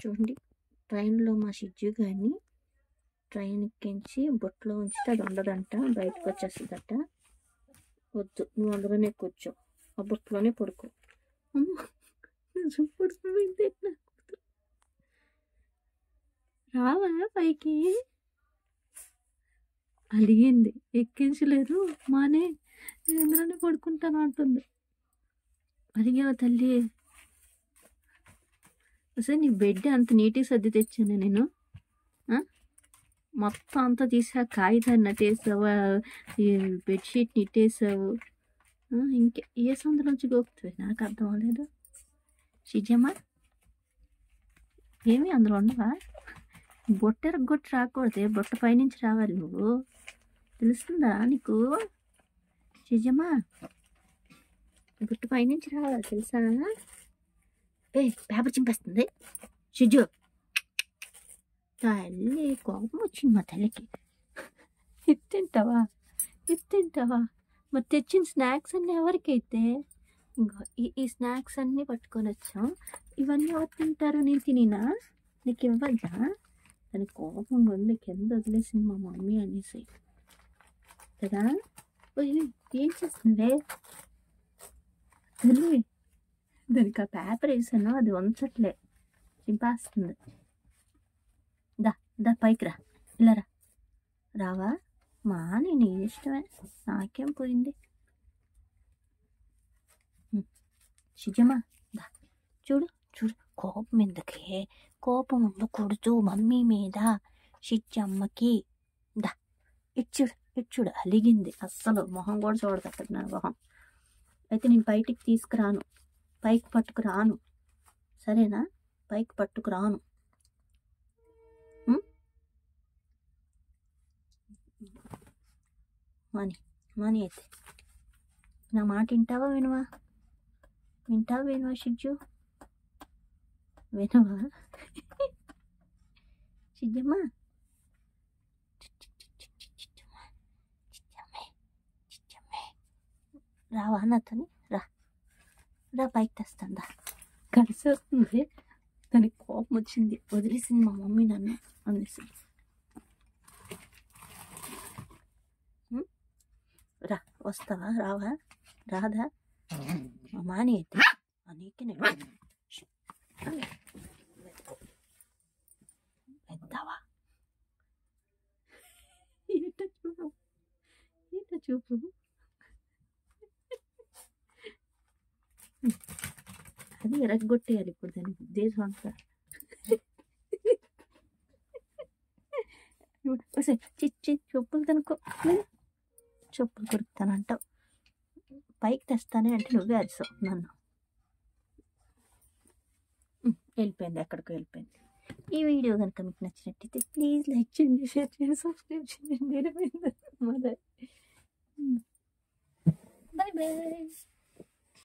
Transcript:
చూడండి, ట్రైన్లో మా షిజ్జు గారిని ట్రైన్ ఎక్కించి బొట్లో ఉంచితే అది ఉండదంట, బయటకు వచ్చేస్తుందట. వద్దు, నువ్వు అందులోనే కూర్చో, ఆ బొట్లోనే పడుకో. రావా పైకి? అడిగింది, ఎక్కించలేదు మానే, నేను ఎందులోనే పడుకుంటాను అంటుంది. అడిగావా తల్లి? అసలు నీ బెడ్ అంత నీట్గా సర్ది తెచ్చాను నేను. మొత్తం అంతా తీసా, కాగితాన్ని నట్టేసావు, ఈ బెడ్షీట్ నిట్టేసావు. ఇంకే ఏ సందులోంచి గోకుతుంది నాకు అర్థం అవ్వలేదు. షిజమ్మ, ఏమి అందులో ఉండవా? బొట్టెరగొట్టి రాకూడదే, బొట్ట పైనుంచి రావాలి నువ్వు, తెలుస్తుందా నీకు? షిజమ్మ, బొట్ట పైనుంచి రావాలి తెలుసా? పేపర్ చింపేస్తుంది షిజు. తల్లి కోపం వచ్చింది మా తల్లికి. తింటావా? మరి తెచ్చిన స్నాక్స్ అన్నీ ఎవరికైతే? ఇంకా ఈ స్నాక్స్ అన్నీ పట్టుకొని వచ్చాం, ఇవన్నీ ఎవరు తింటారు? నేను తినినా? నీకు ఇవ్వద్దా? దాని కోపం ఉంది, కింద వదిలేసింది మా మమ్మీ అనేసి కదా. ఏం చేస్తుందే తల్లి? దానికి ఆ పేపర్ వేసాను, అది ఉంచట్లే, చింపేస్తుంది. దా పైకి రా, ఇలా రావా? మా నేను ఇష్టమే, నాకేం పోయింది. షిజమ్మా, దా చూడు, కోపం ఎందుకే? కోపం ఉండకూడదు మమ్మీ మీద, షిజ్జమ్మకి. దా ఇచ్చుడు అలిగింది, అస్సలు మొహం కూడా చూడదు అక్కడ నా మొహం. అయితే నేను బయటికి తీసుకురాను, పైకి పట్టుకురాను, సరేనా? పైకి పట్టుకురాను. మనీ అయితే నా మాట వింటావా వినవా? షిజ్జు, వినవా? షిజ్జమ్మా, రావా నాతోని? రా పైకి తెస్తాను. కలిసి వస్తుంది, దానికి కోపం వచ్చింది, వదిలేసింది మా మమ్మీ నన్ను అనేసి. వస్తావా? రాదా? మాని అయితే నీకే వెళ్తావా? చూపు అది ఎరగొట్టేయాలి ఇప్పుడు దాని ఉద్దేశం అంతా. చెప్పులు తనుకో, చెప్పులు కొరుకుతానంటావు, పైకి తెస్తానే అంటే నువ్వే అరిసావు నన్ను. వెళ్ళిపోయింది, ఎక్కడికో వెళ్ళిపోయింది. ఈ వీడియో కనుక మీకు నచ్చినట్టయితే ప్లీజ్ లైక్ చేయండి, షేర్ చేయండి, సబ్స్క్రైబ్ చేయండి. బాయ్.